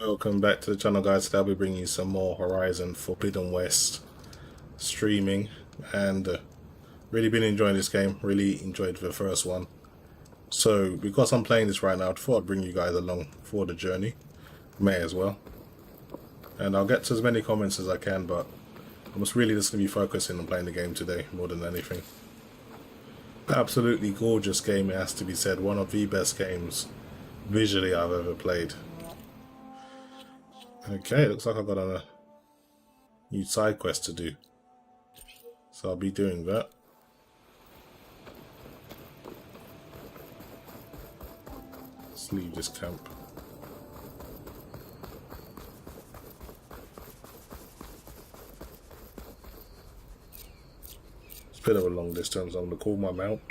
Welcome back to the channel, guys. Today I'll be bringing you some more Horizon Forbidden West streaming, and really been enjoying this game. Really enjoyed the first one, so because I'm playing this right now, I thought I'd bring you guys along for the journey. May as well, and I'll get to as many comments as I can, but I'm just really just going to be focusing on playing the game today more than anything. Absolutely gorgeous game, it has to be said. One of the best games visually I've ever played. Okay, looks like I've got a new side quest to do, so I'll be doing that. Let's leave this camp. It's a bit of a long distance. I'm going to call my mount.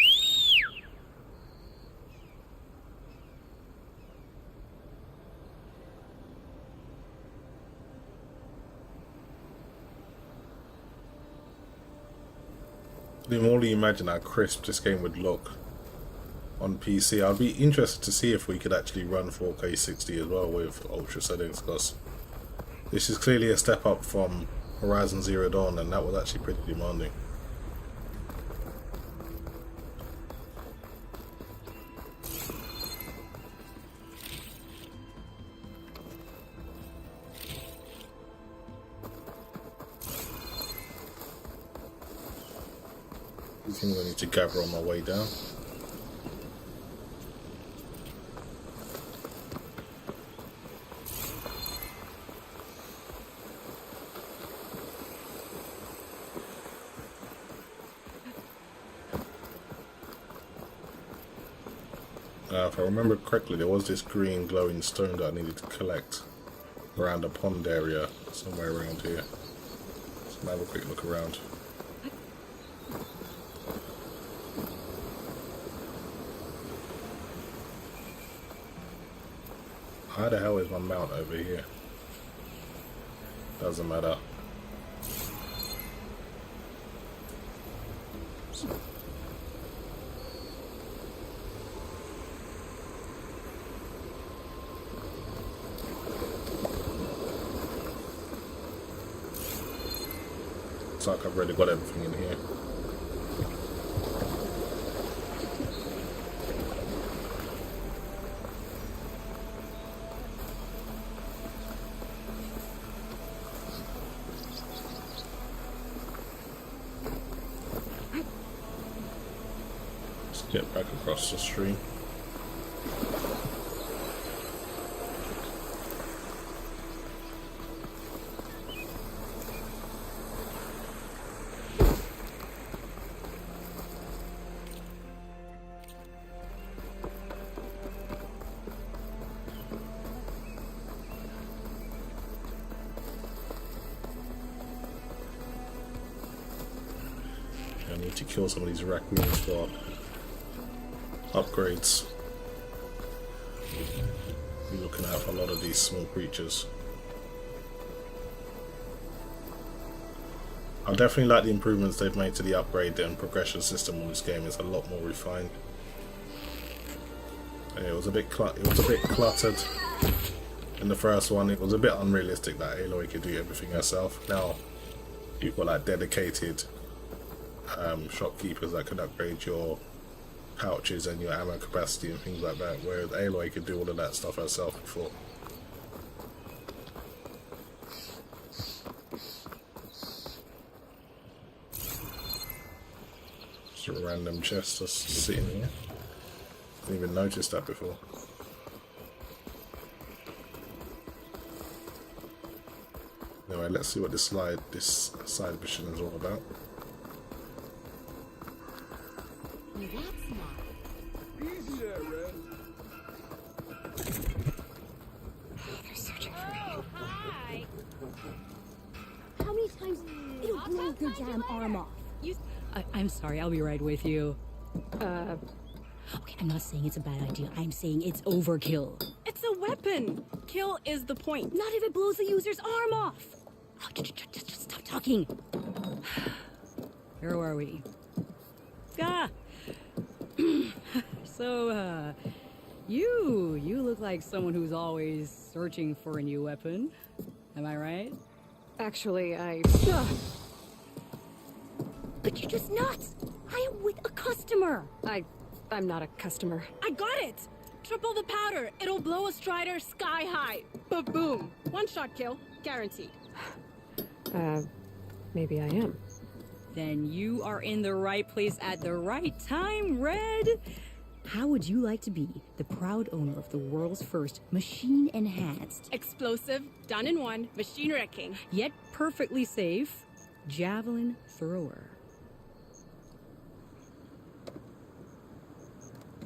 I can only imagine how crisp this game would look on PC. I'd be interested to see if we could actually run 4K 60 as well with ultra settings, because this is clearly a step up from Horizon Zero Dawn, and that was actually pretty demanding. These things I need to gather on my way down. If I remember correctly, there was this green glowing stone that I needed to collect around a pond area somewhere around here. So have a quick look around. How the hell is my mount over here? Doesn't matter. Looks like I've already got everything in here. Get back across the stream. I need to kill some of these raccoons for upgrades. Be looking out for a lot of these small creatures. I definitely like the improvements they've made to the upgrade and progression system on this game. It's a lot more refined. And it was a bit cluttered in the first one. It was a bit unrealistic that Aloy could do everything herself. Now you've got like dedicated shopkeepers that could upgrade your pouches and your ammo capacity and things like that, whereas Aloy could do all of that stuff herself before. Just a random chest just sitting here. Didn't even notice that before. Anyway, let's see what this side mission is all about. They're searching for me. Oh, hi. How many times it'll blow your damn arm off? I'm sorry, I'll be right with you. Okay, I'm not saying it's a bad idea. I'm saying it's overkill. It's a weapon. Kill is the point. Not if it blows the user's arm off. Oh, just stop talking. Where are we? Ah! So, You look like someone who's always searching for a new weapon. Am I right? Actually, But you're just nuts. I am with a customer. I'm not a customer. I got it! Triple the powder. It'll blow a Strider sky high. Ba-boom. One shot kill. Guaranteed. Maybe I am. Then you are in the right place at the right time, Red. How would you like to be the proud owner of the world's first machine-enhanced, Explosive, done in one, machine wrecking. yet perfectly safe, javelin thrower?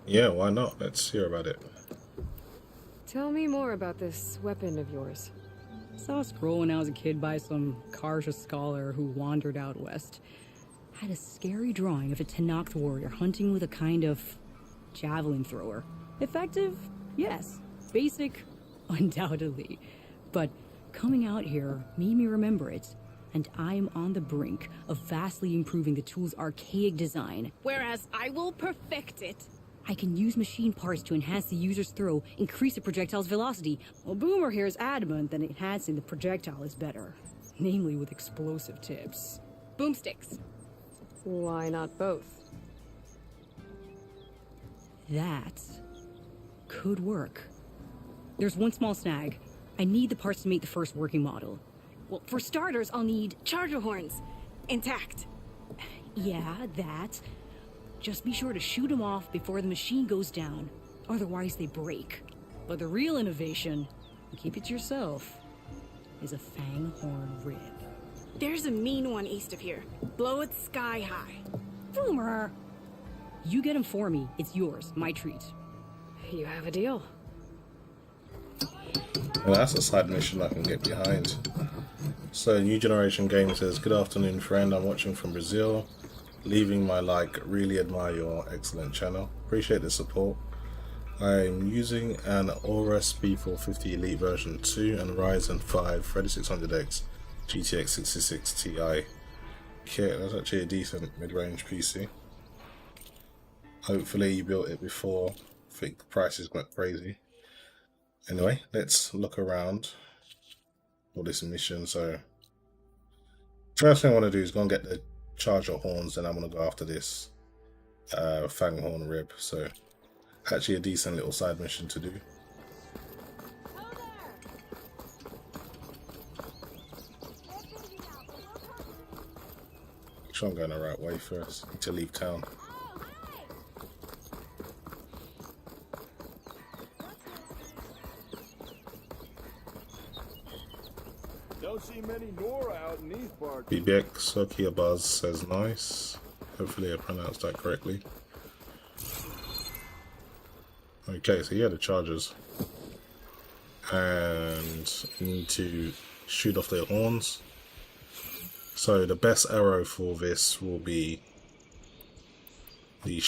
Yeah, why not? Let's hear about it. Tell me more about this weapon of yours. Saw a scroll when I was a kid by some Karja scholar who wandered out west. Had a scary drawing of a Tenakth warrior hunting with a kind of javelin thrower. Effective? Yes. Basic? Undoubtedly. But coming out here made me remember it, and I am on the brink of vastly improving the tool's archaic design. Whereas I will perfect it. I can use machine parts to enhance the user's throw, increase the projectile's velocity. Well, Boomer here is adamant that enhancing the projectile is better, namely with explosive tips. Boomsticks. Why not both? That could work. There's one small snag. I need the parts to make the first working model. Well, for starters, I'll need charger horns. Intact. Yeah, that. Just be sure to shoot them off before the machine goes down. Otherwise, they break. But the real innovation, and keep it to yourself, is a fang horn rib. There's a mean one east of here. Blow it sky high. Boomer! You get him for me. It's yours. My treat. You have a deal. Well, that's a side mission I can get behind. So, New Generation Game says, good afternoon, friend. I'm watching from Brazil. Leaving my like. Really admire your excellent channel. Appreciate the support. I'm using an AORUS B450 Elite version 2 and Ryzen 5 3600X GTX 66 Ti kit. That's actually a decent mid-range PC. Hopefully you built it before. I think the prices went crazy. Anyway, let's look around for this mission. So first thing I want to do is go and get the charger horns, and I'm going to go after this fang horn rib. So actually a decent little side mission to do. Make sure I'm going the right way first. Need to leave town. Don't see many Nora out in these parts. BBX Sokia Buzz says nice. Hopefully I pronounced that correctly. Okay, so yeah, the chargers. And you need to shoot off their horns. So the best arrow for this will be the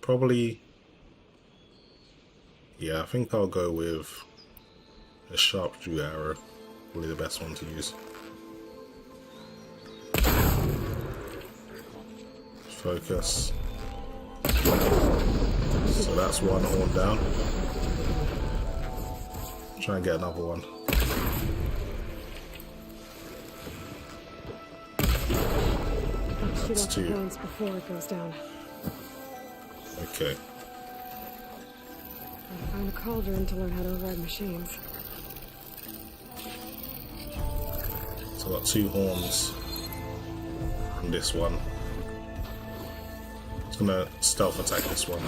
probably, yeah, I think I'll go with a sharp drew arrow. Probably the best one to use. Focus. So that's one horn down. Try and get another one. Shoot That's off the two. horns before it goes down. Okay. I found a cauldron to learn how to override machines. So I've got two horns on this one. I'm gonna stealth attack this one.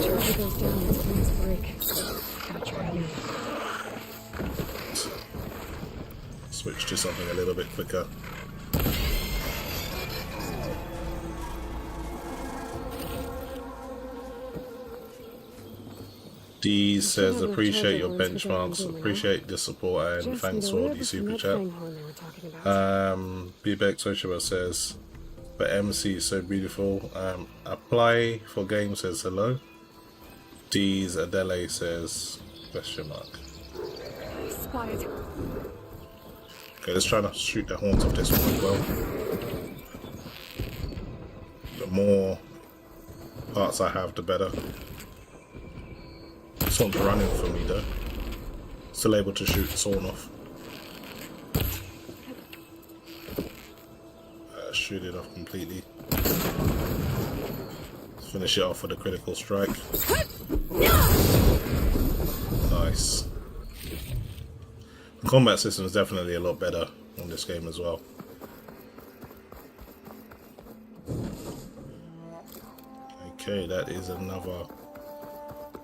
Charger goes down, its horns break. Gotta try again. Switch to something a little bit quicker. D says, appreciate your benchmarks, appreciate the support, and thanks for the super chat. Bebek Toshiba says, but MC is so beautiful. Apply for game says hello. D's Adele says, question mark. Spotted. Okay, let's try to shoot the horns off this one as well. The more parts I have, the better. This one's running for me though. Still able to shoot sawn off. Shoot it off completely. Let's finish it off with a critical strike. Nice. The combat system is definitely a lot better on this game as well. Okay, that is another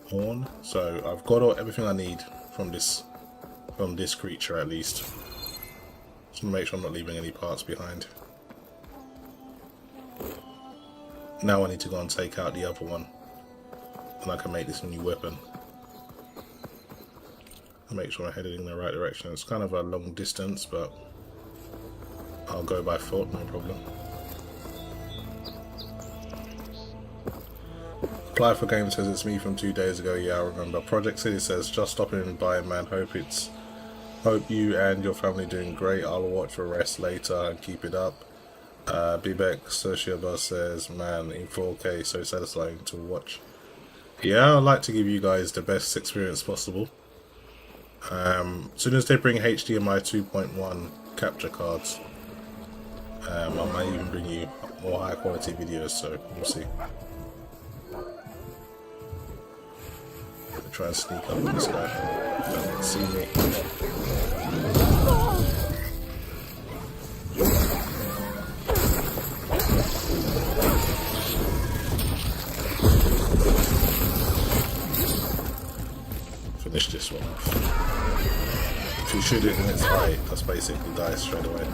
horn. So I've got everything I need from this creature at least. Just to make sure I'm not leaving any parts behind. Now I need to go and take out the other one, and I can make this a new weapon. I'll make sure I'm headed in the right direction. It's kind of a long distance, but I'll go by foot, no problem. Apply for game says it's me from 2 days ago. Yeah, I remember. Project City says just stopping by, man. Hope you and your family doing great. I'll watch for rest later and keep it up. Bibek Sociaba says, man, in 4K, so satisfying to watch. Yeah, I'd like to give you guys the best experience possible. As soon as they bring HDMI 2.1 capture cards, I might even bring you more high quality videos, so we'll see. I'll try and sneak up on this guy. Don't see me. Finish this one off. If you shoot it in its height, that's basically die straight away.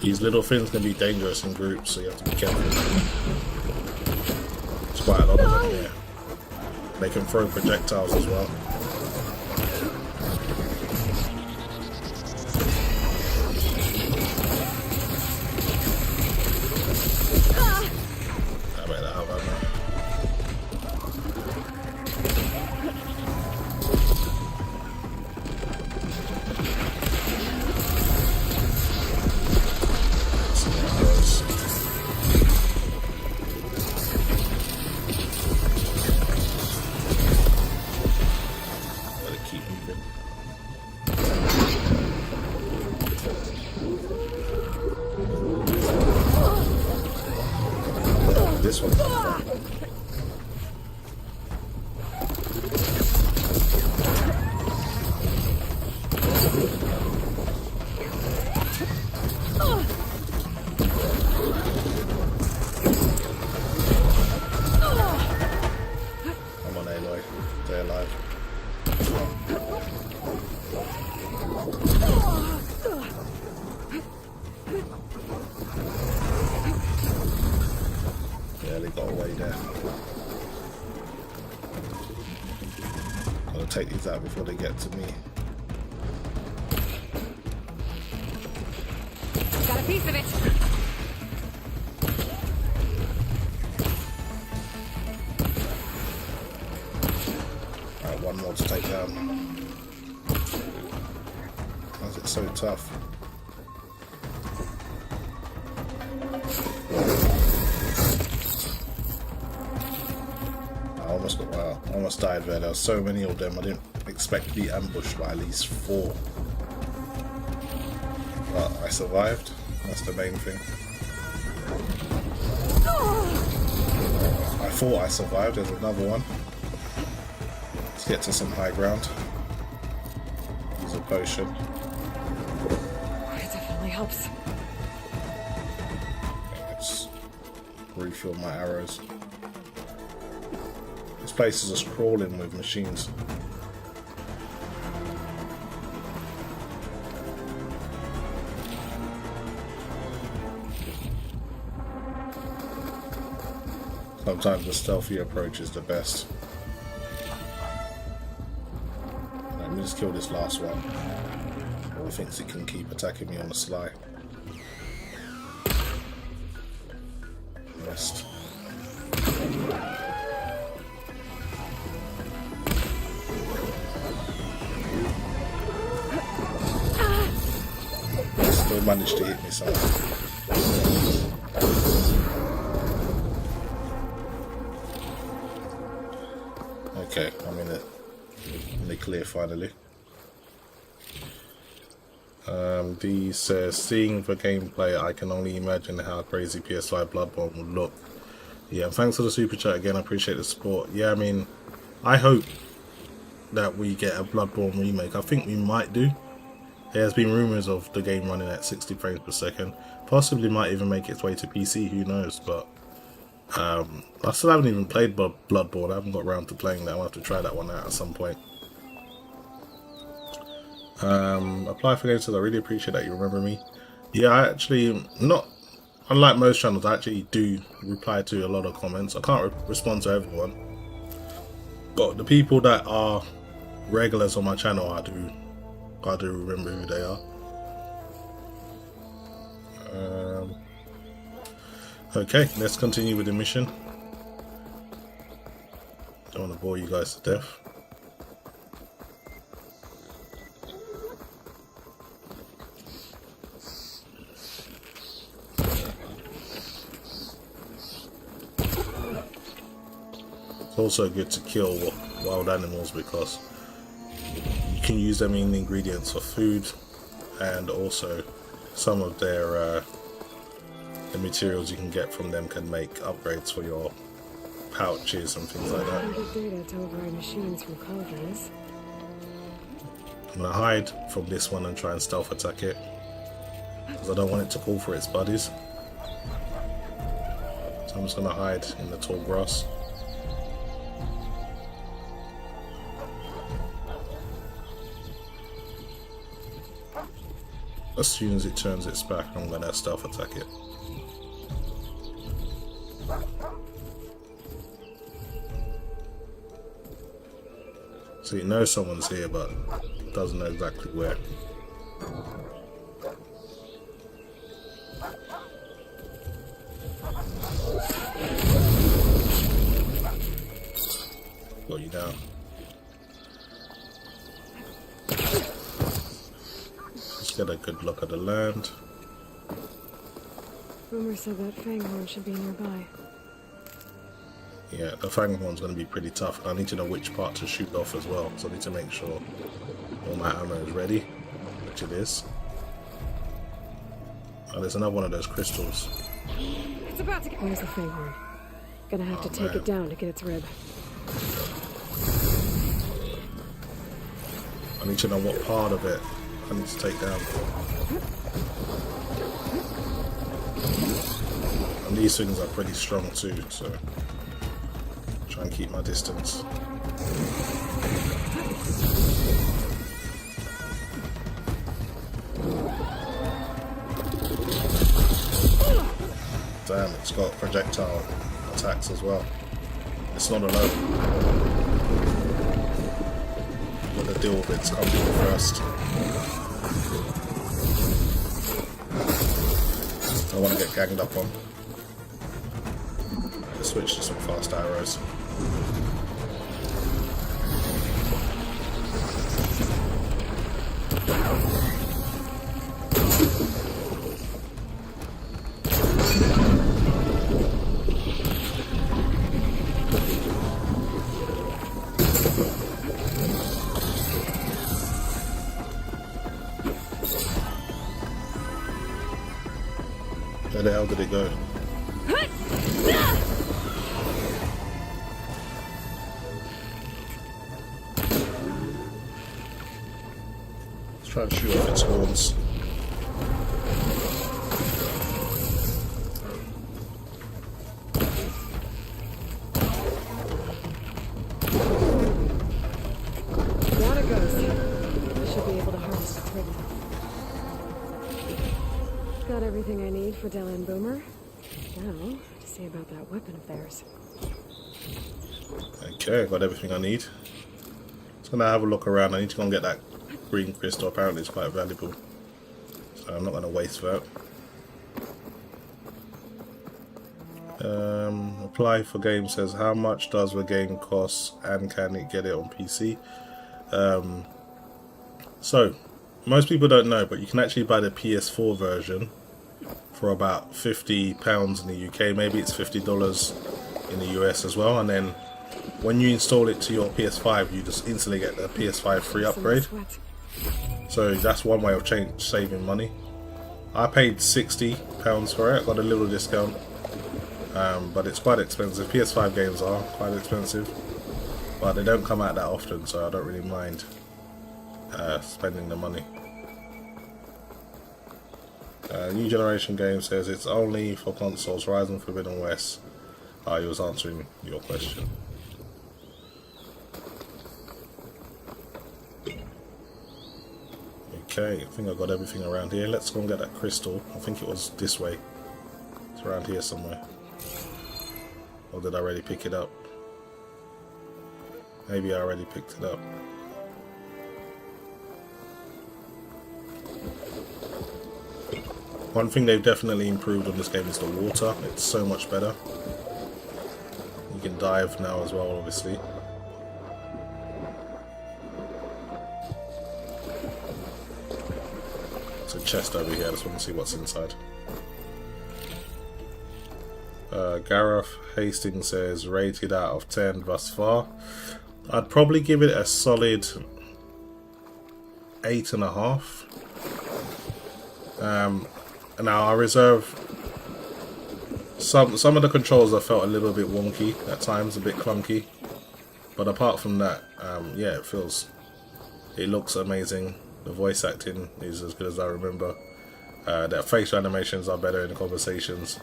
These little things can be dangerous in groups, so you have to be careful. There's quite a lot of them here. They can throw projectiles as well. I bet that have ammo. This one. Come on, Aloy. Stay alive. Barely got away there. Gotta take these out before they get to me. Got a piece of it. Alright, one more to take down. Why is it so tough? I almost died there. There were so many of them. I didn't expect to be ambushed by at least 4. But I survived. That's the main thing. I thought I survived. There's another one. Let's get to some high ground. Use a potion. It definitely helps. Let's refill my arrows. This place is just crawling with machines. Sometimes the stealthy approach is the best. Let me just kill this last one. Or thinks it can keep attacking me on the sly. Rest. still managed to hit me somehow. Okay, I'm in the clear finally. D says, seeing the gameplay, I can only imagine how crazy PS5 Bloodborne would look. Yeah, thanks for the super chat again, I appreciate the support. Yeah, I mean, I hope that we get a Bloodborne remake. I think we might do. There's been rumours of the game running at 60 frames per second. Possibly might even make its way to PC, who knows, but I still haven't even played Bloodborne. I haven't got around to playing that. I'll have to try that one out at some point. Apply for games says, I really appreciate that you remember me. Yeah, I actually, not unlike most channels, I actually do reply to a lot of comments. I can't respond to everyone, but the people that are regulars on my channel, I do remember who they are. Okay, let's continue with the mission. Don't want to bore you guys to death. It's also good to kill wild animals because you can use them in ingredients for food, and also some of their the materials you can get from them can make upgrades for your pouches and things like that. Data to override machines from cauldrons. I'm gonna hide from this one and try and stealth attack it because I don't want it to call for its buddies. So I'm just gonna hide in the tall grass. As soon as it turns its back, I'm gonna stealth attack it. So it knows someone's here, but doesn't know exactly where. Got you down. Get a good look at the land. Boomer said that Fanghorn should be nearby. Yeah, the Fanghorn's going to be pretty tough. I need to know which part to shoot off as well, so I need to make sure all my ammo is ready, which it is. Oh, there's another one of those crystals. It's about to get. Where's the Fanghorn? Gonna have to take it down to get its rib. I need to know what part of it I need to take down. And these things are pretty strong too, so try and keep my distance. Damn, it's got projectile attacks as well. It's not alone. Got to deal with its company first. I want to get ganged up on. Let's switch to some fast arrows. Where the hell did it go? Let's try and shoot off its horns. Down it goes. I should be able to harvest its rib. Got everything I need for Dell and Boomer. Now, to see about that weapon of theirs. Okay, I've got everything I need. Just gonna have a look around. I need to go and get that green crystal. Apparently it's quite valuable, so I'm not gonna waste that. Apply for game says, how much does the game cost and can it get it on PC? So most people don't know, but you can actually buy the PS4 version for about £50 in the UK. Maybe it's $50 in the US as well. And then when you install it to your PS5, you just instantly get the PS5 free upgrade. So that's one way of saving money. I paid £60 for it. Got a little discount, but it's quite expensive. PS5 games are quite expensive, but they don't come out that often, so I don't really mind spending the money. New generation game says it's only for consoles. Horizon Forbidden West. He was answering your question. Okay, I think I got everything around here. Let's go and get that crystal. I think it was this way. It's around here somewhere. Or did I already pick it up? Maybe I already picked it up. One thing they've definitely improved on this game is the water. It's so much better. You can dive now as well, obviously. There's a chest over here. I just want to see what's inside. Gareth Hastings says rated out of 10 thus far. I'd probably give it a solid 8.5. Now I reserve some of the controls. I felt a little bit wonky at times, a bit clunky, but apart from that, yeah, it looks amazing. The voice acting is as good as I remember. The facial animations are better in the conversations.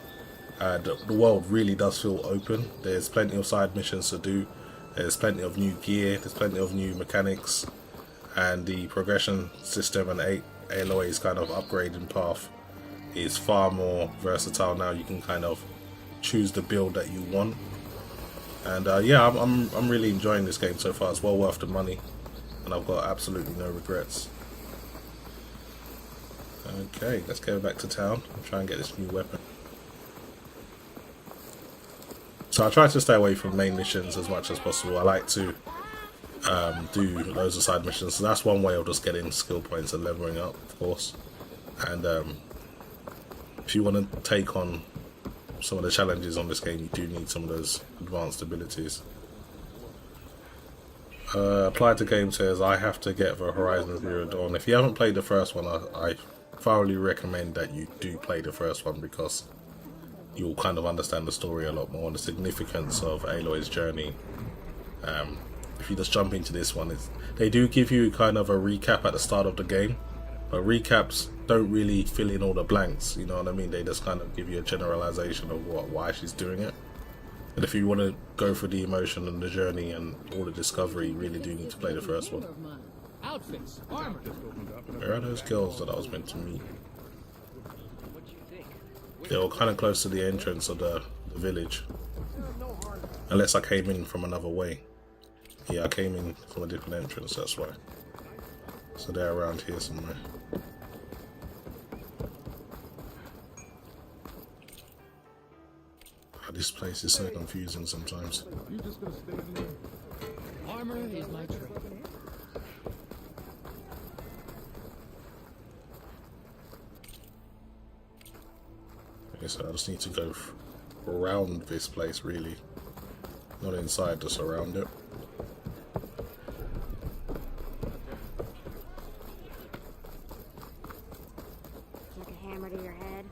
The world really does feel open. There's plenty of side missions to do. There's plenty of new gear. There's plenty of new mechanics, and the progression system and Aloy's kind of upgrading path is far more versatile now. You can kind of choose the build that you want, and yeah, I'm really enjoying this game so far. It's well worth the money, and I've got absolutely no regrets. Okay, let's go back to town and try and get this new weapon. So I try to stay away from main missions as much as possible. I like to do loads of side missions, so that's one way of just getting skill points and leveling up, of course. And if you want to take on some of the challenges on this game, you do need some of those advanced abilities. Applied to Game says I have to get the Horizon Zero Dawn. If you haven't played the first one, I thoroughly recommend that you do play the first one, because you'll kind of understand the story a lot more and the significance of Aloy's journey. If you just jump into this one, they do give you kind of a recap at the start of the game, but recaps don't really fill in all the blanks, you know what I mean? They just kind of give you a generalization of why she's doing it. And if you want to go for the emotion and the journey and all the discovery, you really do need to play the first one. Where are those girls that I was meant to meet? They were kind of close to the entrance of the village. Unless I came in from another way. Yeah, I came in from a different entrance, that's why. So they're around here somewhere. Oh, this place is so confusing sometimes. Armor is my trade. Okay, so I just need to go around this place, really. Not inside, just around it. Like a hammer to your head.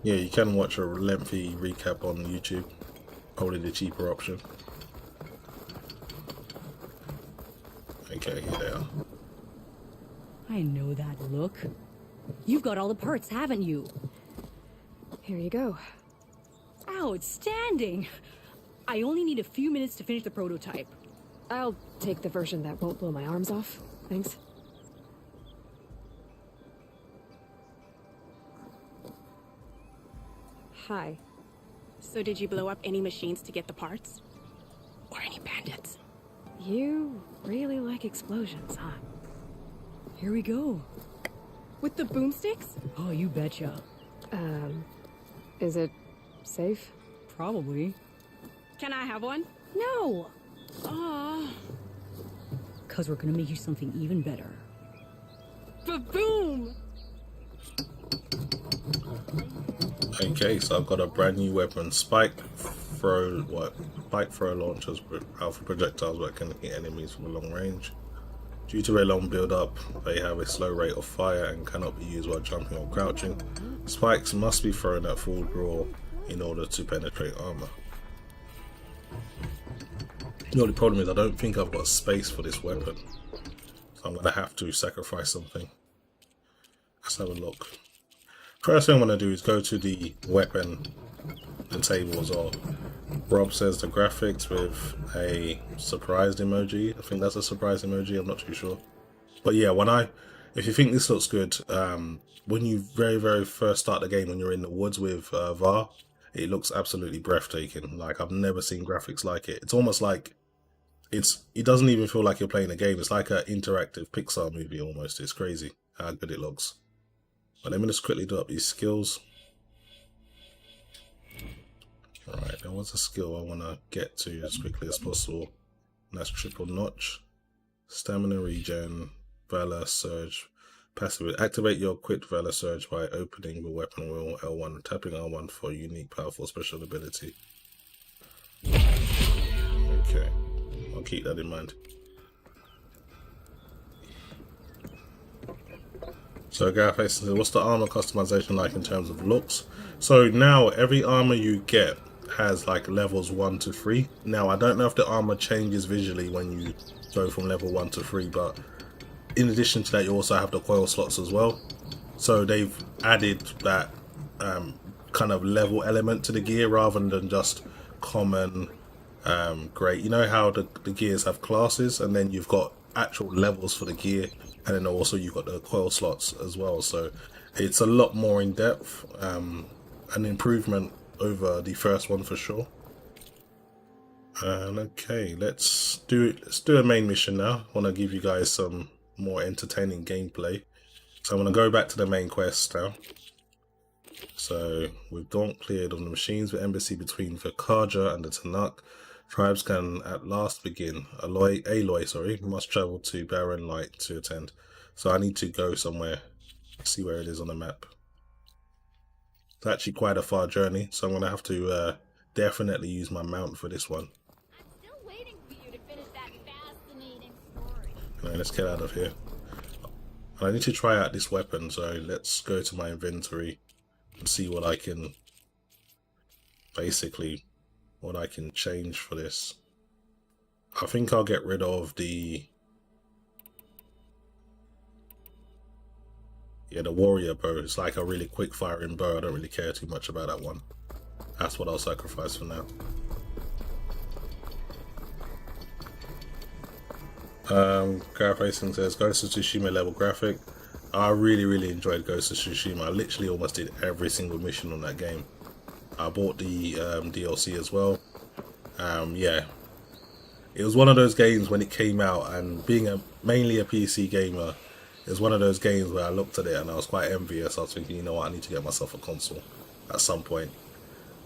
Yeah, you can watch a lengthy recap on YouTube. Probably the cheaper option. Okay, here they are. I know that look. You've got all the parts, haven't you? Here you go. Outstanding! I only need a few minutes to finish the prototype. I'll take the version that won't blow my arms off. Thanks. Hi. So did you blow up any machines to get the parts? Or any bandits? You really like explosions, huh? Here we go. With the boomsticks? Oh, you betcha. Is it safe? Probably. Can I have one? No! Ah. 'Cause we're gonna make you something even better. Ba-boom! Okay, so I've got a brand new weapon, spike throw launchers with alpha projectiles that can hit enemies from a long range. Due to their long build up, they have a slow rate of fire and cannot be used while jumping or crouching. Spikes must be thrown at full draw in order to penetrate armor. The only problem is I don't think I've got space for this weapon, so I'm going to have to sacrifice something. Let's have a look. First thing I'm going to do is go to the weapon and table as well. Rob says the graphics with a surprised emoji. I think that's a surprise emoji, I'm not too sure. But yeah, if you think this looks good, when you very first start the game, when you're in the woods with VAR, it looks absolutely breathtaking. Like, I've never seen graphics like it. It's almost like it doesn't even feel like you're playing a game. It's like an interactive Pixar movie almost. It's crazy how good it looks. But let me just quickly do up these skills. Alright, there was a skill I want to get to as quickly as possible. And that's triple notch, stamina regen, valor surge, passive. Activate your quick valor surge by opening the weapon wheel L1, tapping R1 for unique powerful special ability. Okay, I'll keep that in mind. So Gareth says, what's the armor customization like in terms of looks? So now every armor you get has like levels 1 to 3. Now I don't know if the armor changes visually when you go from level 1 to 3, but in addition to that you also have the coil slots as well. So they've added that kind of level element to the gear rather than just common great. You know how the gears have classes and then you've got actual levels for the gear, and then also you've got the coil slots as well. So it's a lot more in depth, an improvement over the first one for sure. And okay, let's do a main mission now. I want to give you guys some more entertaining gameplay. So I'm going to go back to the main quest now. So we've dawn cleared on the machines with embassy between the Karja and the Tanakh. Tribes can at last begin. Aloy must travel to Barren Light to attend. So I need to go somewhere, see where it is on the map. It's actually quite a far journey, so I'm going to have to definitely use my mount for this one. I'm still waiting for you to finish that fascinating story. Right, let's get out of here. And I need to try out this weapon, so let's go to my inventory and see what I can, basically, what I can change for this. I think I'll get rid of the warrior bow. It's like a really quick firing bow. I don't really care too much about that one. That's what I'll sacrifice for now. Gareth Racing says Ghost of Tsushima level graphic. I really enjoyed Ghost of Tsushima. I literally almost did every single mission on that game. I bought the DLC as well. Yeah, it was one of those games when it came out, and being mainly a PC gamer, it was one of those games where I looked at it and I was quite envious. I was thinking, you know what, I need to get myself a console at some point.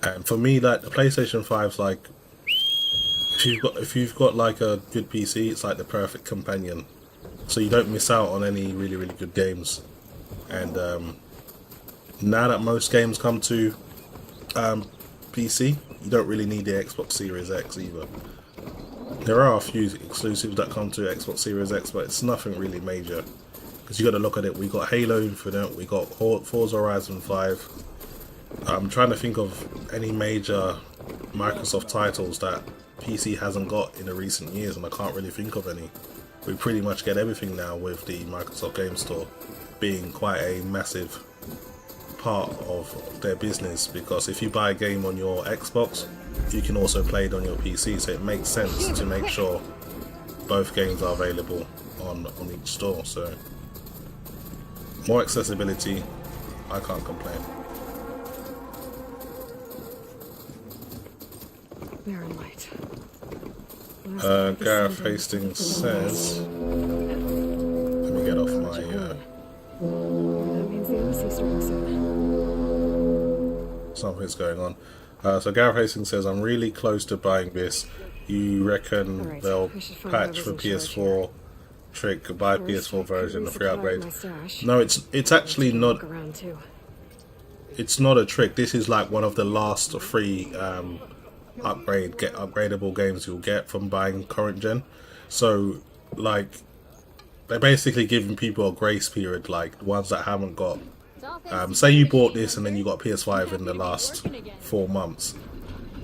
And for me, like the PlayStation 5's like, if you've got like a good PC, it's like the perfect companion. So you don't miss out on any really good games. And now that most games come to PC, you don't really need the Xbox Series X either. There are a few exclusives that come to Xbox Series X, but it's nothing really major. Because you got to look at it, we got Halo Infinite, we got Forza Horizon 5. I'm trying to think of any major Microsoft titles that PC hasn't got in the recent years, and I can't really think of any. We pretty much get everything now with the Microsoft Game Store being quite a massive part of their business, because if you buy a game on your Xbox, you can also play it on your PC, so it makes sense to make sure both games are available on each store. So more accessibility, I can't complain. Barren Light. Gareth Hastings says, let me get off my That means the embassy's starting soon. something's going on. So Gareth Hastings says, I'm really close to buying this. You reckon Alright, they'll I should find patch whoever's for in charge PS4 trick. Buy First, PS4 I could version, the free resupply upgrade. my stash. No, it's actually Take a not. look around too. It's not a trick. This is like one of the last free upgradable games you'll get from buying current gen. So like they're basically giving people a grace period, like the ones that haven't got say you bought this and then you got PS5 in the last 4 months.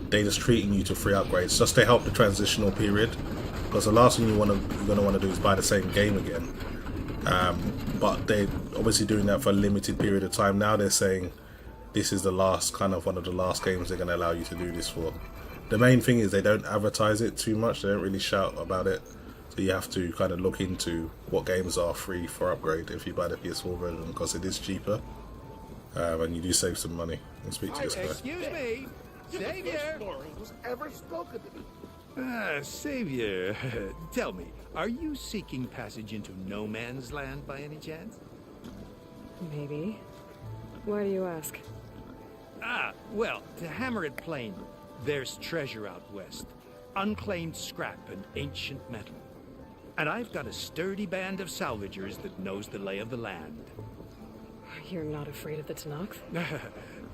They're just treating you to free upgrades just to help the transitional period, because the last thing you're gonna want to do is buy the same game again. But they're obviously doing that for a limited period of time. Now they're saying this is the last, kind of one of the last games they're going to allow you to do this for. The main thing is they don't advertise it too much. They don't really shout about it. So you have to kind of look into what games are free for upgrade if you buy the PS4 version, because it is cheaper. And you do save some money. And speak to this guy. Excuse me, Savior. Was ever spoken to me. Savior, tell me, are you seeking passage into no man's land by any chance? Maybe. Why do you ask? Well, to hammer it plain, there's treasure out west. Unclaimed scrap and ancient metal. And I've got a sturdy band of salvagers that knows the lay of the land. You're not afraid of the Tanakh?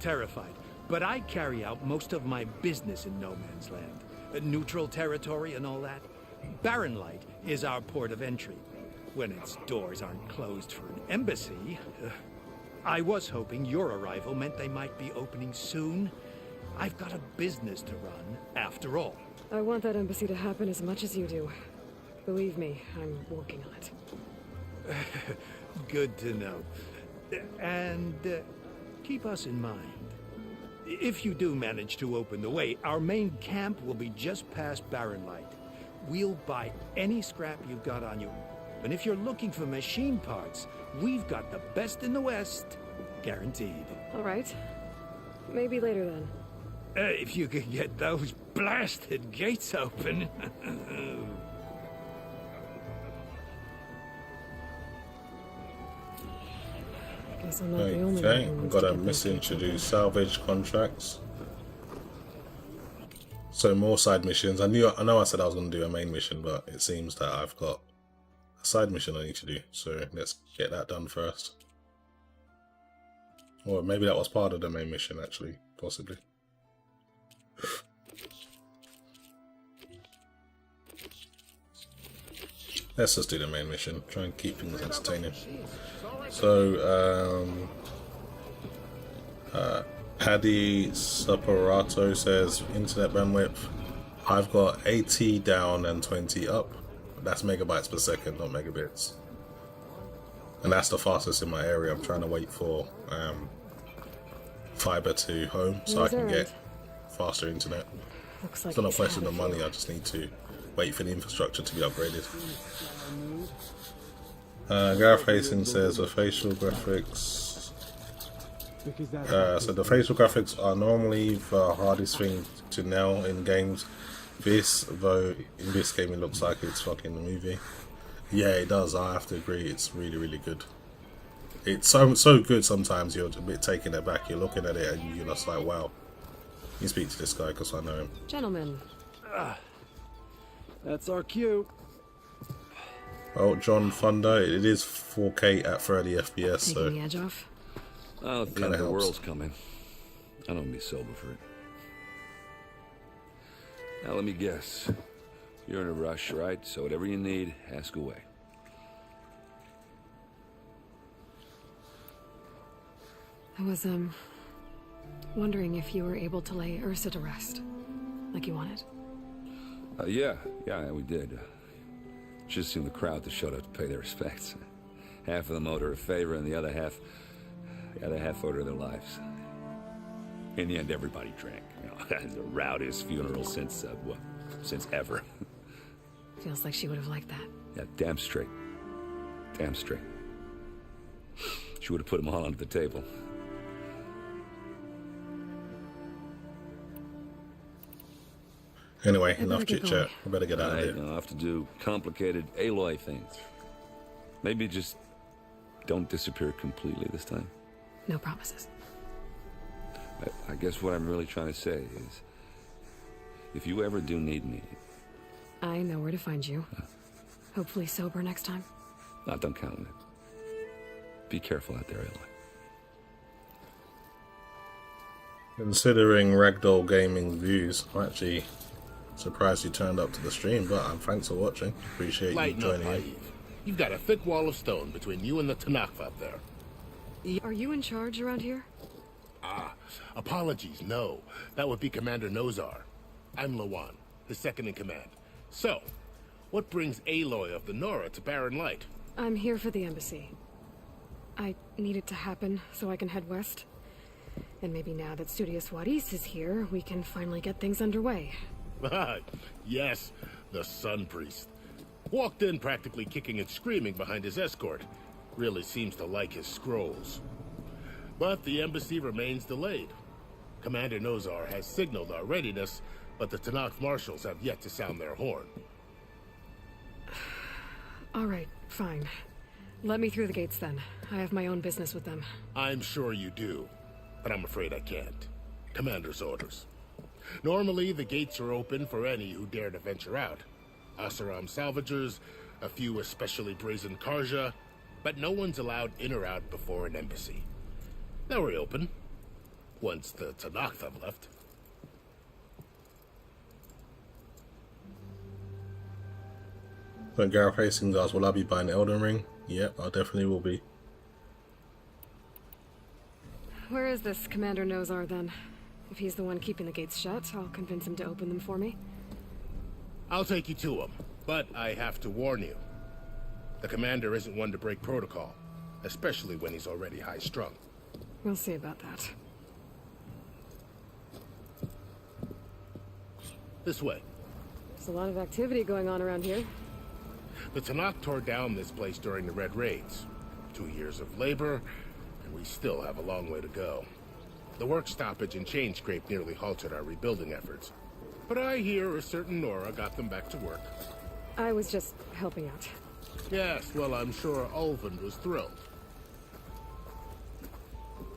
Terrified. But I carry out most of my business in no man's land. Neutral territory and all that. Barren Light is our port of entry. When its doors aren't closed for an embassy. I was hoping your arrival meant they might be opening soon. I've got a business to run, after all. I want that embassy to happen as much as you do. Believe me, I'm working on it. Good to know. And keep us in mind. If you do manage to open the way, our main camp will be just past Barren Light. We'll buy any scrap you've got on you. And if you're looking for machine parts, we've got the best in the West. Guaranteed. All right. Maybe later then. If you can get those blasted gates open. Guess I'm not the only one Okay, who we've wants got to a get those mission gates to do, open. salvage contracts. So more side missions. I know I said I was going to do a main mission, but it seems that I've got a side mission I need to do. So let's get that done first. Or maybe that was part of the main mission, actually, possibly. Let's just do the main mission. Try and keep things entertaining. So, Paddy Separato says internet bandwidth. I've got 80 down and 20 up. That's megabytes per second, not megabits. And that's the fastest in my area. I'm trying to wait for fiber to home so I can get faster internet. Looks like It's not a he's question had of a money. few. I just need to wait for the infrastructure to be upgraded. Gareth Hastings says the facial graphics. So the facial graphics are normally the hardest thing to nail in games. This, though, in this game it looks like it's fucking a movie. Yeah, it does. I have to agree. It's really, really good. It's so good. Sometimes you're a bit taken aback. You're looking at it and you're just like, wow. You speak to this guy because I know him. Gentlemen, That's our cue. Oh, John Thunder. It is 4K at 30 FPS. taking So the edge off. Oh, the end Kinda of the helps. world's coming. I don't be sober for it. Now let me guess. You're in a rush, right? So whatever you need, ask away. I was, wondering if you were able to lay Ursa to rest, like you wanted. Yeah, we did. Just seemed the crowd that showed up to pay their respects. Half of them owed her a favor, and the other half owed her their lives. In the end, everybody drank. You know, it's the rowdiest funeral since ever. Feels like she would have liked that. Yeah, damn straight. Damn straight. She would have put them all under the table. anyway, I enough better chit get chat. going. We better get out of I here. don't have to do complicated alloy things. Maybe just don't disappear completely this time. No promises. I guess what I'm really trying to say is, if you ever do need me, I know where to find you. Hopefully sober next time. No, don't count on it. Be careful out there, Aloy. Considering Ragdoll Gaming's views, I'm actually surprised you turned up to the stream, but thanks for watching. Appreciate you Lighten up, joining in. Eve. You've got a thick wall of stone between you and the Tanakh up there. Are you in charge around here? Ah, apologies, no. That would be Commander Nozar. I'm Lawan, his second in command. So, what brings Aloy of the Nora to Barren Light? I'm here for the embassy. I need it to happen so I can head west. And maybe now that Studios Wadis is here, we can finally get things underway. Yes, the Sun Priest. Walked in practically kicking and screaming behind his escort. Really seems to like his scrolls. But the embassy remains delayed. Commander Nozar has signaled our readiness, but the Tanakh marshals have yet to sound their horn. All right, fine. Let me through the gates then. I have my own business with them. I'm sure you do, but I'm afraid I can't. Commander's orders. Normally, the gates are open for any who dare to venture out. Asaram salvagers, a few especially brazen Karja, but no one's allowed in or out before an embassy. They'll reopen, once the Tanakh have left. So Gareth Hastings asked, will I be buying Elden Ring? Yep, I definitely will be. Where is this Commander Nozar then? If he's the one keeping the gates shut, I'll convince him to open them for me. I'll take you to him, but I have to warn you. The commander isn't one to break protocol, especially when he's already high-strung. We'll see about that. This way. There's a lot of activity going on around here. The Tanakh tore down this place during the Red Raids. 2 years of labor, and we still have a long way to go. The work stoppage and chain scrape nearly halted our rebuilding efforts. But I hear a certain Nora got them back to work. I was just helping out. Yes, well, I'm sure Ulven was thrilled.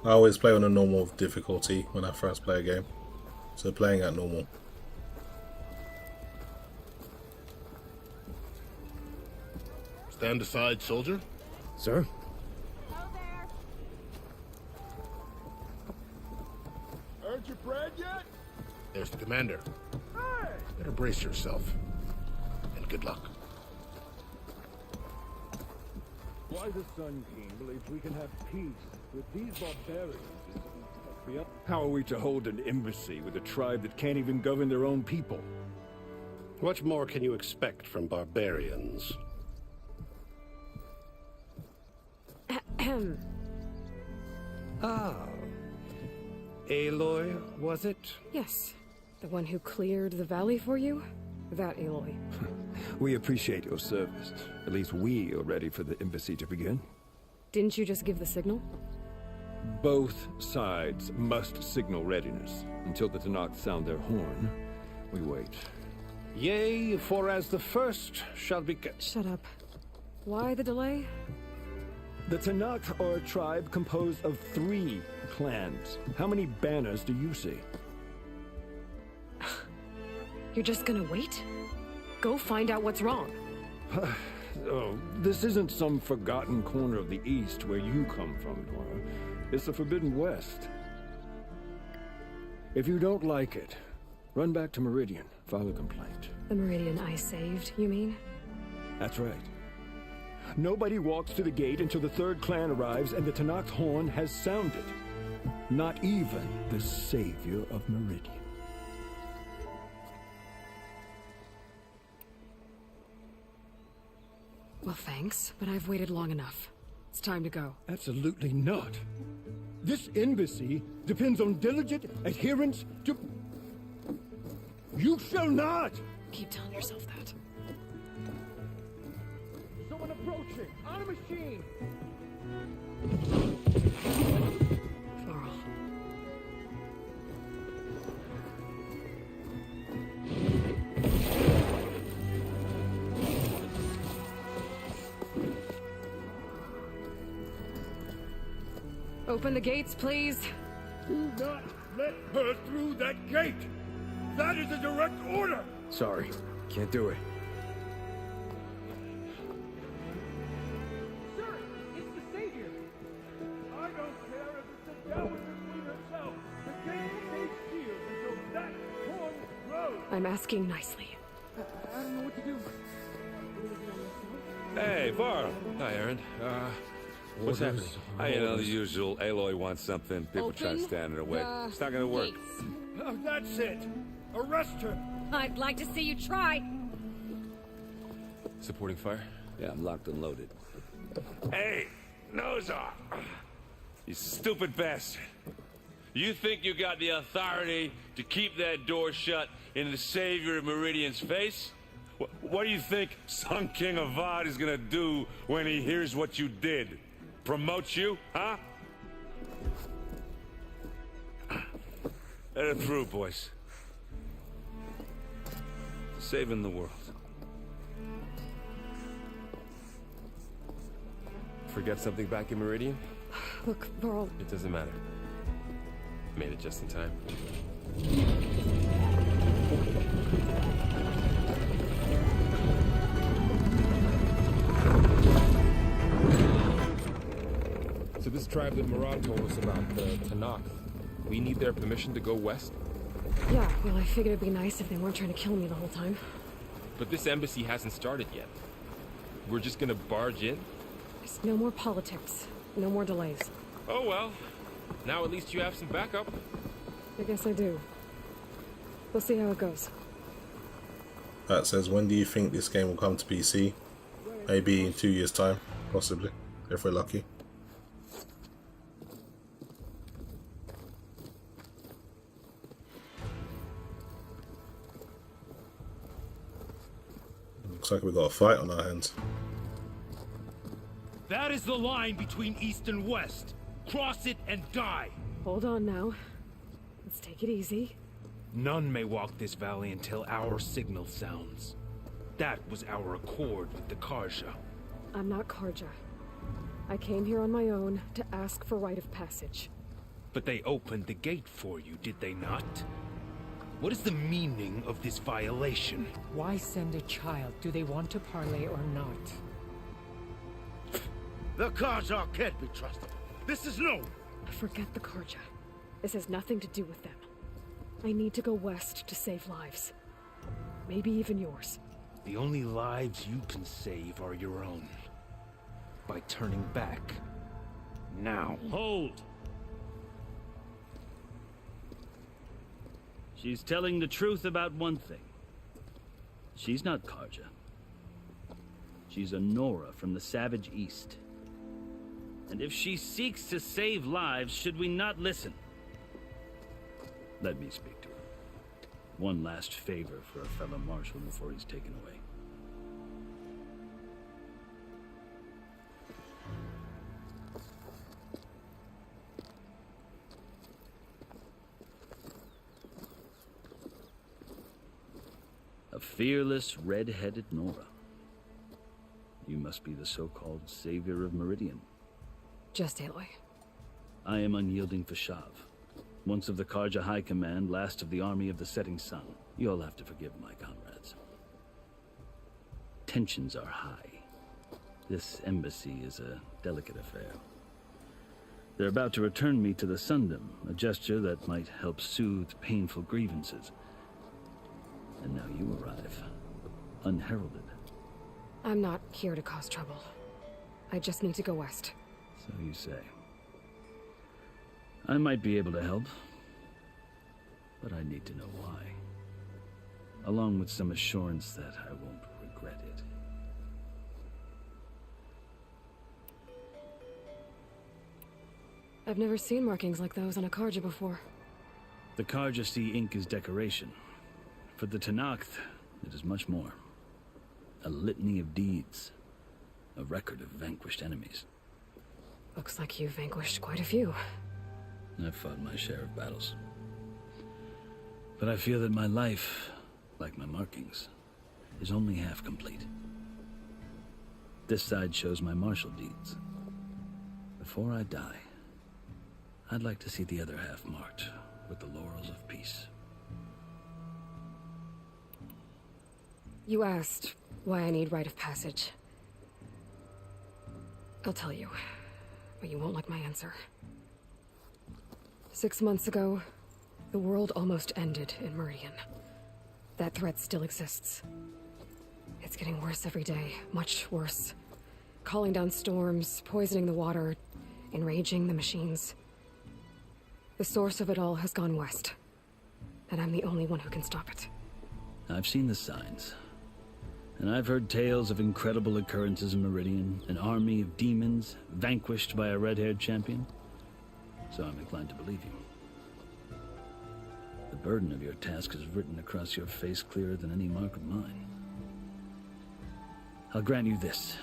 I always play on a normal difficulty when I first play a game, so playing at normal. Stand aside, soldier. Sir? Earned your bread yet? There's the commander. Hey! Better brace yourself. And good luck. Why the Sun King believes we can have peace with these barbarians is beyond. How are we to hold an embassy with a tribe that can't even govern their own people? What more can you expect from barbarians? Ah. Aloy, was it? Yes. The one who cleared the valley for you? That Aloy. We appreciate your service. At least we are ready for the embassy to begin. Didn't you just give the signal? Both sides must signal readiness. Until the Tanakh sound their horn, we wait. Yea, for as the first shall be... Shut up. Why the delay? The Tanakh are a tribe composed of 3 clans. How many banners do you see? You're just gonna wait? Go find out what's wrong. Oh, this isn't some forgotten corner of the East where you come from, Nora. It's the Forbidden West. If you don't like it, run back to Meridian, file a complaint. The Meridian I saved, you mean? That's right. Nobody walks to the gate until the 3rd clan arrives and the Tanakh's horn has sounded. Not even the savior of Meridian. Well, thanks, but I've waited long enough. It's time to go. Absolutely not. This embassy depends on diligent adherence to... You shall not! Keep telling yourself that. Someone approaching! On a machine! Floral. Open the gates, please. Do not let her through that gate! That is a direct order! Sorry, can't do it. I'm asking nicely. I don't know what to do. Hey, Var. Hi, Aaron. What's happening? You know, the usual. Aloy wants something. People try to stand in her way. It's not gonna work. Oh, that's it. Arrest her. I'd like to see you try. Supporting fire? Yeah, I'm locked and loaded. Hey, nose off. You stupid bastard. You think you got the authority to keep that door shut in the savior of Meridian's face? What do you think Sun King Avad is gonna do when he hears what you did? Promote you, huh? Let it through, boys. Saving the world. Forget something back in Meridian? Look, Varl. It doesn't matter. Made it just in time. So this tribe that Murad told us about, the Tanakh, we need their permission to go west? Yeah, well, I figured it'd be nice if they weren't trying to kill me the whole time. But this embassy hasn't started yet. We're just gonna barge in? There's no more politics. No more delays. Oh well. Now at least you have some backup. I guess I do. We'll see how it goes. That says, when do you think this game will come to PC? Maybe in 2 years' time, possibly, if we're lucky. Looks like we've got a fight on our hands. That is the line between East and West. Cross it and die. Hold on now. Let's take it easy. None may walk this valley until our signal sounds. That was our accord with the Karja. I'm not Karja. I came here on my own to ask for rite of passage. But they opened the gate for you, did they not? What is the meaning of this violation? Why send a child? Do they want to parley or not? The Karja can't be trusted. This is known. Forget the Karja. This has nothing to do with them. I need to go west to save lives. Maybe even yours. The only lives you can save are your own. By turning back. Now. Hold! She's telling the truth about one thing. She's not Karja. She's a Nora from the Savage East. And if she seeks to save lives, should we not listen? Let me speak to her. One last favor for a fellow marshal before he's taken away. A fearless, red-headed Nora. You must be the so-called savior of Meridian. Just Aloy. I am unyielding Fashav. Once of the Karja High Command, last of the army of the setting sun. You'll have to forgive my comrades. Tensions are high. This embassy is a delicate affair. They're about to return me to the Sundom, a gesture that might help soothe painful grievances. And now you arrive, unheralded. I'm not here to cause trouble. I just need to go west. So you say. I might be able to help, but I need to know why. Along with some assurance that I won't regret it. I've never seen markings like those on a Karja before. The Karja see ink as decoration. For the Tanakh, it is much more. A litany of deeds. A record of vanquished enemies. Looks like you've vanquished quite a few. I've fought my share of battles. But I feel that my life, like my markings, is only half complete. This side shows my martial deeds. Before I die, I'd like to see the other half marked with the laurels of peace. You asked why I need rite of passage. I'll tell you, but you won't like my answer. 6 months ago, the world almost ended in Meridian. that threat still exists. It's getting worse every day, much worse. Calling down storms, poisoning the water, enraging the machines. The source of it all has gone west, and I'm the only one who can stop it. I've seen the signs. And I've heard tales of incredible occurrences in Meridian, an army of demons vanquished by a red-haired champion. So I'm inclined to believe you. The burden of your task is written across your face clearer than any mark of mine. I'll grant you this,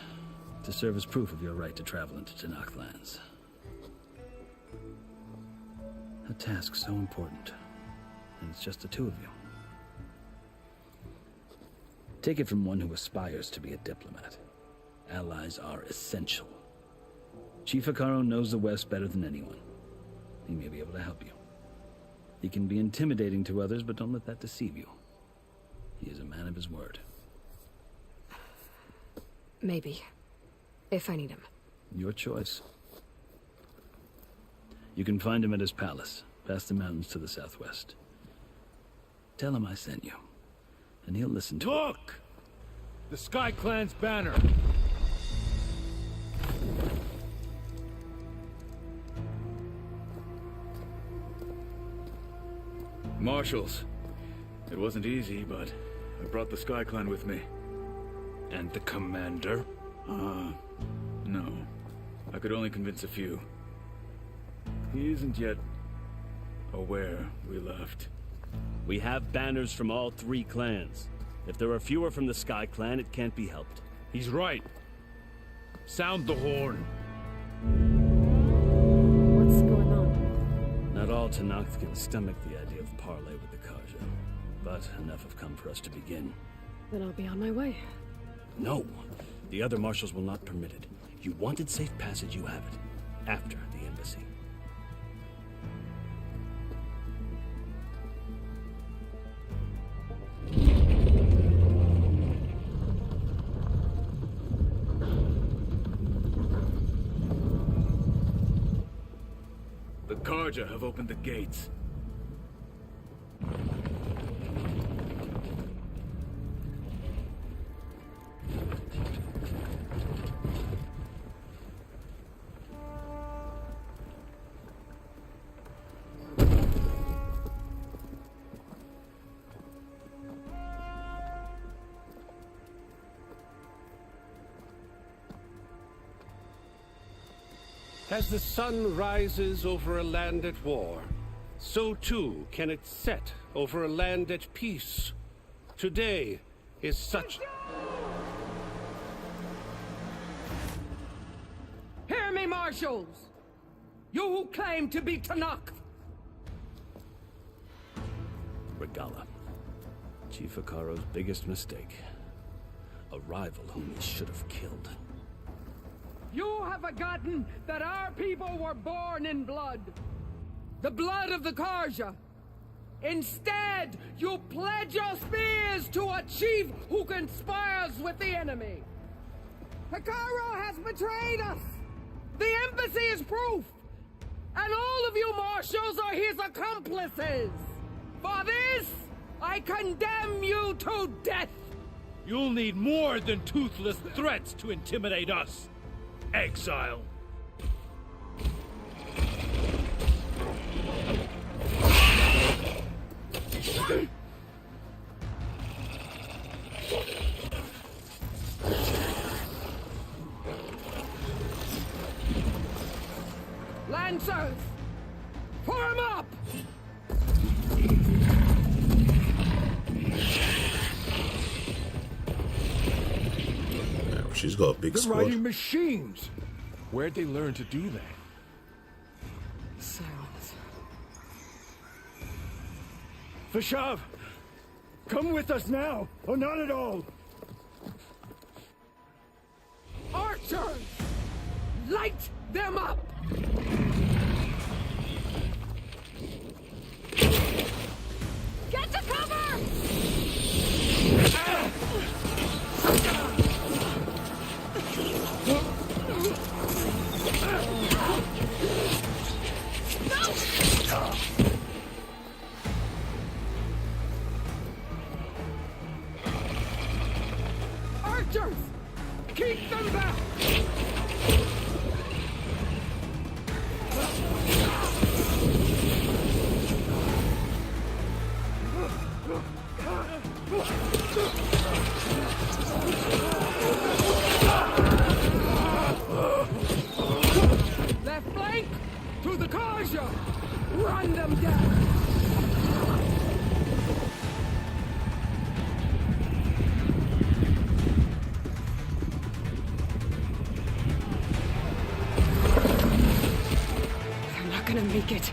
to serve as proof of your right to travel into Tenakth lands. A task so important, and it's just the two of you. Take it from one who aspires to be a diplomat. Allies are essential. Chief Hekarro knows the West better than anyone. He may be able to help you. He can be intimidating to others, but don't let that deceive you. He is a man of his word. Maybe. If I need him. Your choice. You can find him at his palace, past the mountains to the southwest. Tell him I sent you, and he'll listen to it. Look! The Sky Clan's banner! Marshals. It wasn't easy, but I brought the Sky Clan with me. And the commander? No. I could only convince a few. He isn't yet aware we left. We have banners from all 3 clans. If there are fewer from the Sky Clan, it can't be helped. He's right. Sound the horn. What's going on? Not all Tenakth can stomach the idea of parley with the Karja, but enough have come for us to begin. Then I'll be on my way. No, the other marshals will not permit it. You wanted safe passage, you have it. After the embassy. The Karja have opened the gates. As the sun rises over a land at war, so too can it set over a land at peace. Today is such... Hear me, marshals! You who claim to be Tenakth! Regala. Chief Hekarro's biggest mistake. A rival whom he should have killed. You have forgotten that our people were born in blood. The blood of the Karja. Instead, you pledge your spears to a chief who conspires with the enemy. Hekarro has betrayed us. The embassy is proof. And all of you marshals are his accomplices. For this, I condemn you to death. You'll need more than toothless threats to intimidate us. Exile. Lancers, form up! She's got a big They're squad. riding machines. Where'd they learn to do that? Silence. Fashav, come with us now, or not at all. Archers, light them up! Get to cover! To the Karja! Run them down! I'm not gonna make it.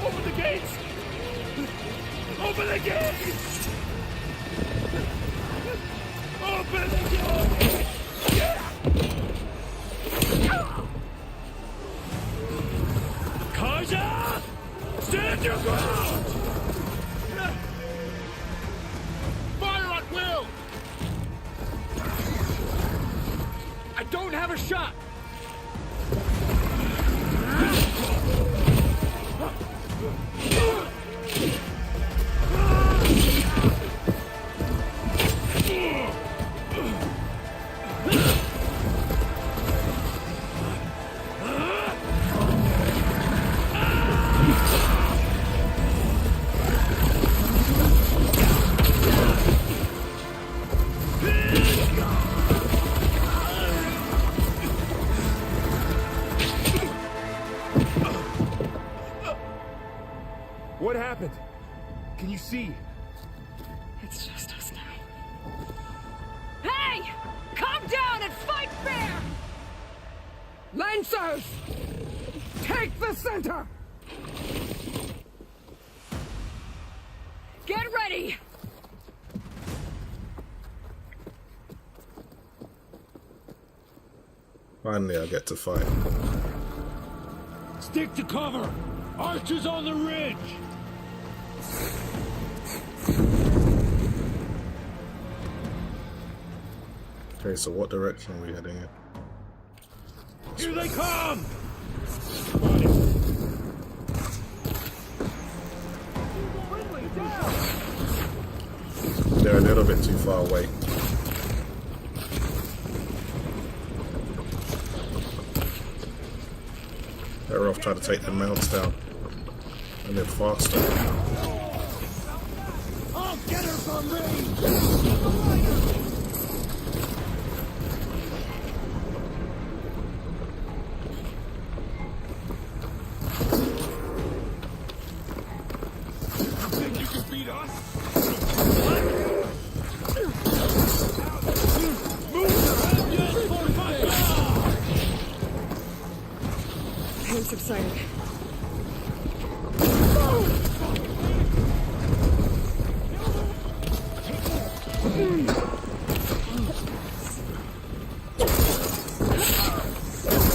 Open the gates! Open the gates! Open the gates! Karja! Stand your ground! Fire at will! I don't have a shot! What happened? Can you see? It's just us now. Hey! Calm down and fight fair! Lancers! Take the center! Get ready! Finally, I get to fight. Stick to cover! Archers on the ridge! Okay, so what direction are we heading in? Here they come! They're a little bit too far away. Better off trying to take the mounts down a bit faster. I'll get her from range! You think you can beat us? Pain subsided.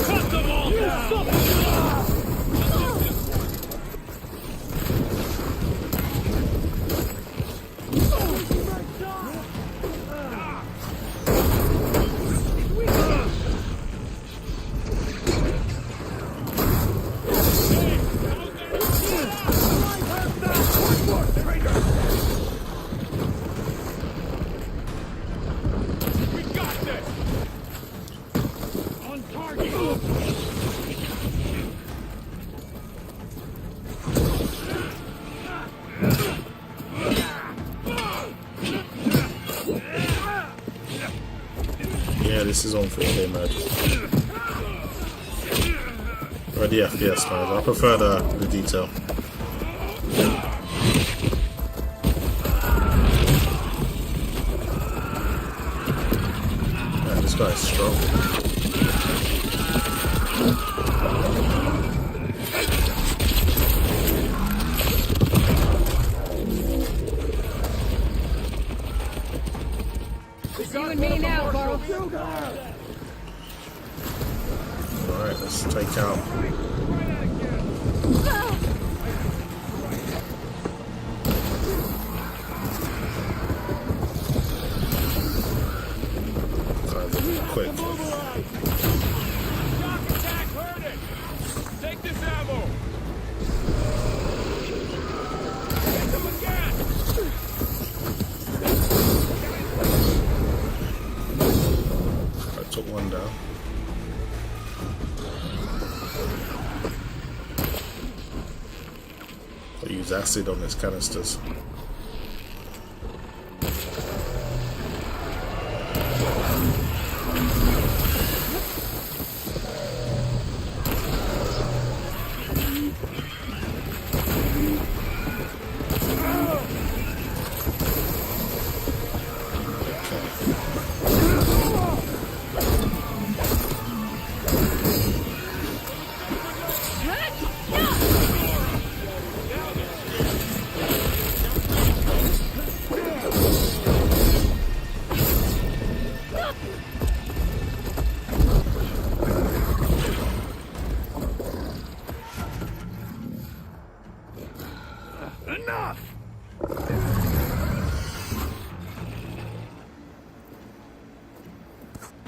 Cut them all down! Yeah, this is on 4K mode. Or the FPS mode. I prefer the detail. Man, this guy's strong. It's you and me now, Carl. Alright, let's take out. Quick. Take this ammo! I took one down. I use acid on these canisters.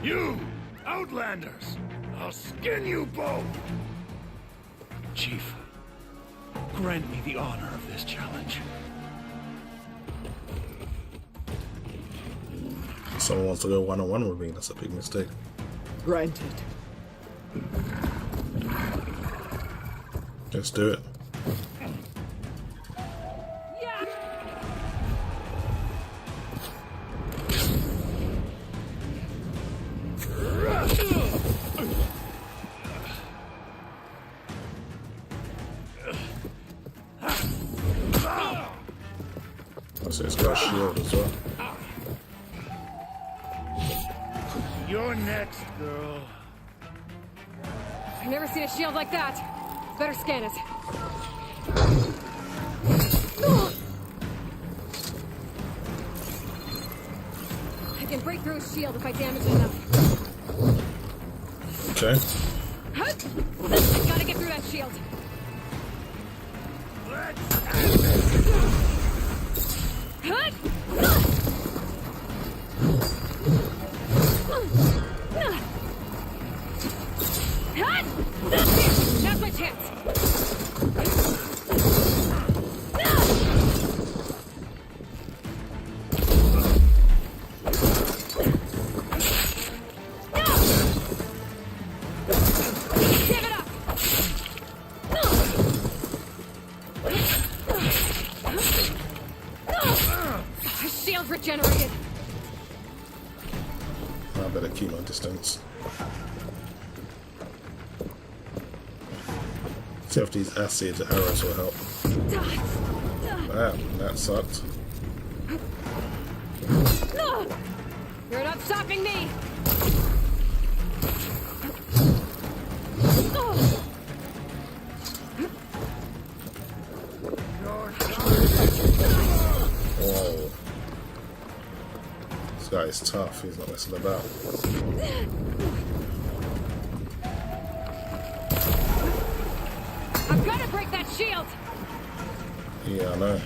You outlanders! I'll skin you both! Chief, grant me the honor of this challenge. Someone wants to go one-on-one with me, that's a big mistake. Granted. Let's do it. So it's got a shield as well. You're next, girl. I've never seen a shield like that. Better scan it. I can break through his shield if I damage it enough. Okay. Gotta get through that shield. Now's my chance. Give it up. Shield regenerated. I better keep my distance. See if these acid arrows will help. Damn, that sucked. You're not stopping me. Whoa. This guy is tough, he's not messing about. I've got to break that shield. Yeah, I know.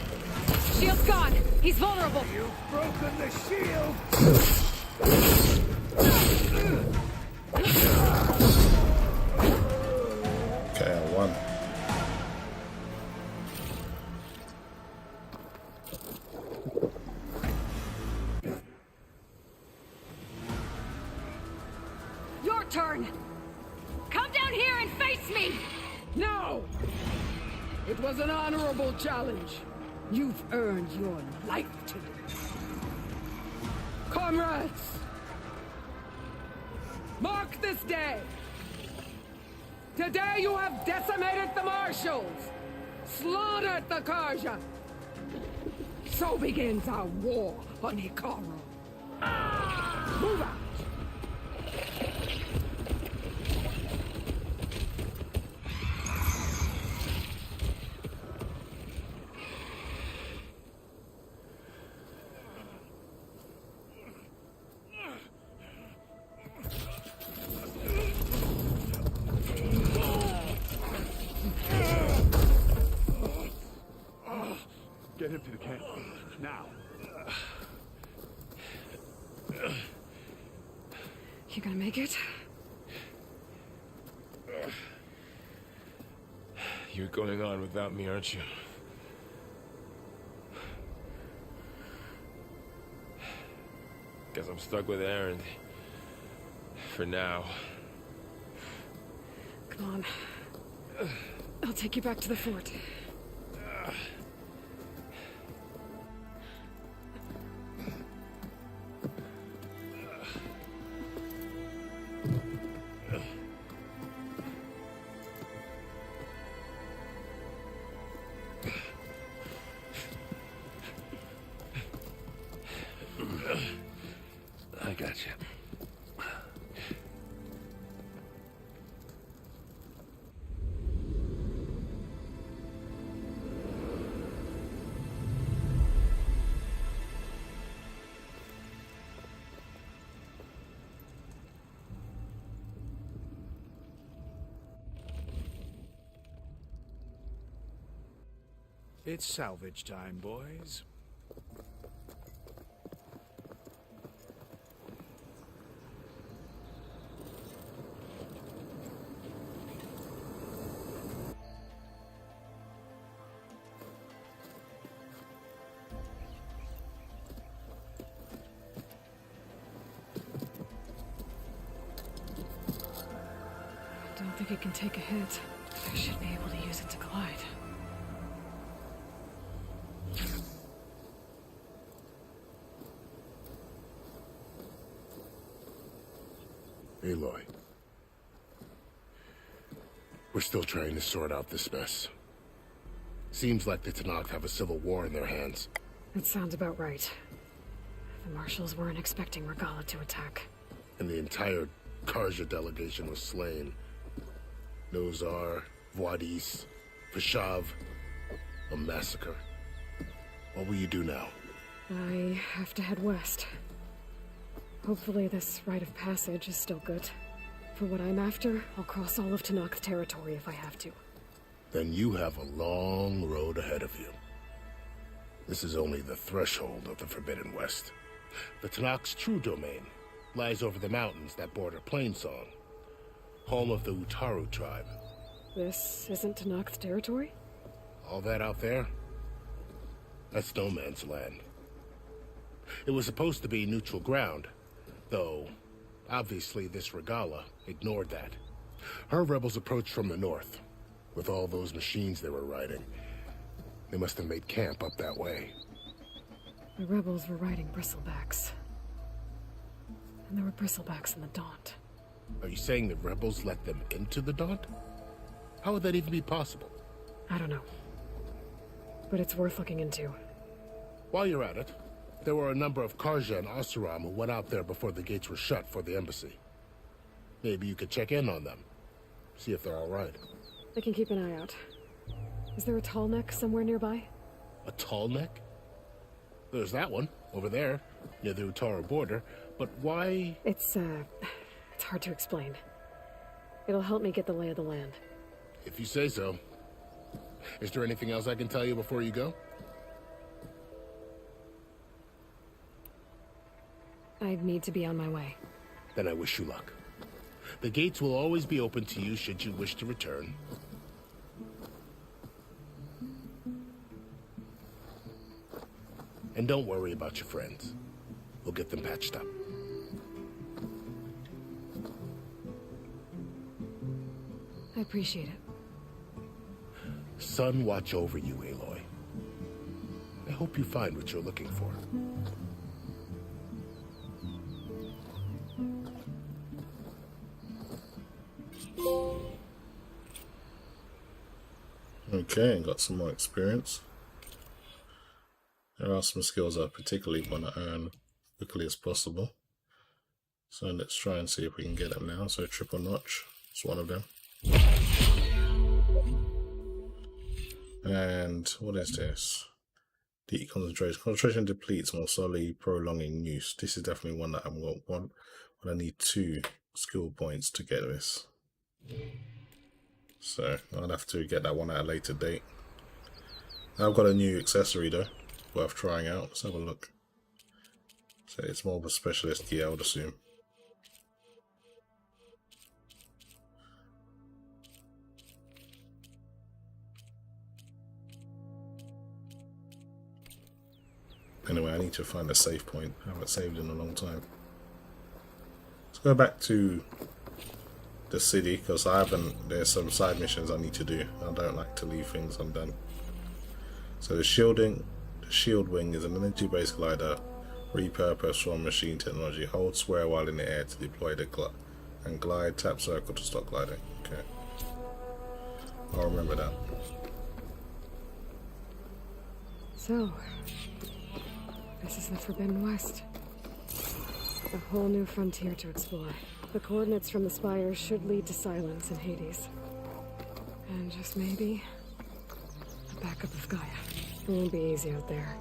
Shield's gone. He's vulnerable. You've broken the shield. Okay, I won. Your turn. Come down here and face me. No! It was an honorable challenge. You've earned your life today. Comrades! Mark this day! Today you have decimated the marshals! Slaughtered the Karja! So begins our war on Hikaru. Move out! Get him to the camp. Now. You gonna make it? You're going on without me, aren't you? Guess I'm stuck with Aaron. For now. Come on. I'll take you back to the fort. It's salvage time, boys. I don't think it can take a hit. I should be able to use it to glide. Aloy. We're still trying to sort out this mess. Seems like the Tenakth have a civil war in their hands. That sounds about right. The marshals weren't expecting Regala to attack. And the entire Karja delegation was slain. Nozar, Voidis, Vashav. A massacre. What will you do now? I have to head west. Hopefully this rite of passage is still good. For what I'm after, I'll cross all of Tenakth territory if I have to. Then you have a long road ahead of you. This is only the threshold of the Forbidden West. The Tenakth's true domain lies over the mountains that border Plainsong, home of the Utaru tribe. This isn't Tenakth territory? All that out there? That's no man's land. It was supposed to be neutral ground, though obviously this Regala ignored that. Her rebels approached from the north, with all those machines they were riding. They must have made camp up that way. The rebels were riding bristlebacks. And there were bristlebacks in the Daunt. Are you saying the rebels let them into the Daunt? How would that even be possible? I don't know. But it's worth looking into. While you're at it, there were a number of Karja and Asuram who went out there before the gates were shut for the embassy. Maybe you could check in on them. See if they're all right. I can keep an eye out. Is there a tall neck somewhere nearby? A tall neck? There's that one, over there, near the Utaru border. But why? It's hard to explain. It'll help me get the lay of the land. If you say so. Is there anything else I can tell you before you go? I need to be on my way. Then I wish you luck. The gates will always be open to you should you wish to return. And don't worry about your friends. We'll get them patched up. I appreciate it. Sun watch over you, Aloy. I hope you find what you're looking for. Okay, got some more experience. There are some skills I particularly want to earn quickly as possible. So let's try and see if we can get them now. So triple notch is one of them. And what is this? Deep concentration. Concentration depletes more slowly, prolonging use. This is definitely one that I'm going to want, but I need 2 skill points to get this. So I'll have to get that one at a later date. Now I've got a new accessory though, worth trying out. Let's have a look. So it's more of a specialist gear, I would assume. Anyway, I need to find a save point. I haven't saved in a long time. Let's go back to the city because there's some side missions I need to do. I don't like to leave things undone. So the shield wing is an energy-based glider repurposed from machine technology. Hold square while in the air to deploy the and glide. Tap circle to stop gliding. Okay, I'll remember that. So, this is the Forbidden West. A whole new frontier to explore. The coordinates from the spires should lead to silence in Hades. And just maybe, a backup of Gaia. It won't be easy out there.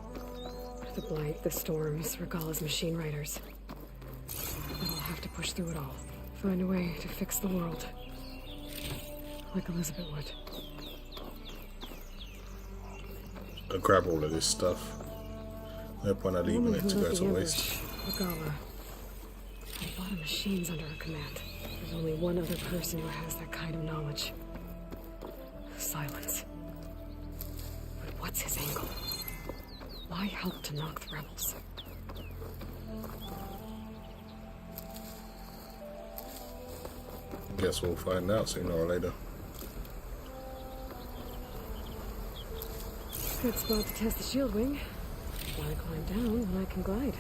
The blight, the storms, Regala's machine riders. But I'll have to push through it all. Find a way to fix the world. Like Elizabeth would. I'll grab all of this stuff. No point of leaving it to go to waste. Regala. A lot of machines under her command. There's only one other person who has that kind of knowledge. Silence. But what's his angle? Why help to knock the rebels? Guess we'll find out sooner or later. Good spot to test the shield wing. Why climb down when I can glide?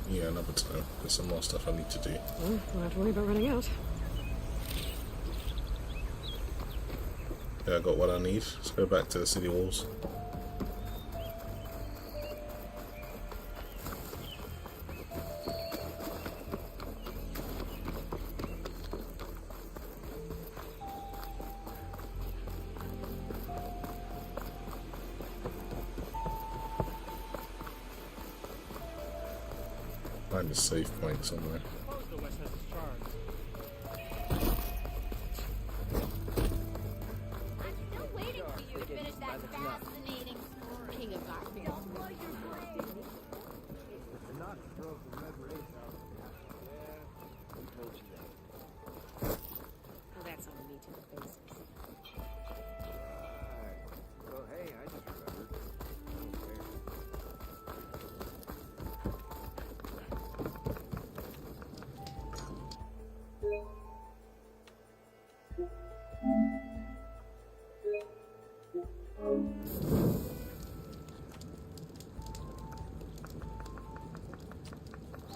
Yeah, another time. There's some more stuff I need to do. Well, we'll have to worry about running out. Yeah, I got what I need. Let's go back to the city walls. Find a safe point somewhere.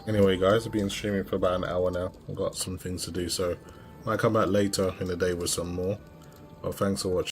Anyway guys, I've been streaming for about an hour now. I've got some things to do, so I might come back later in the day with some more. Well, thanks for watching.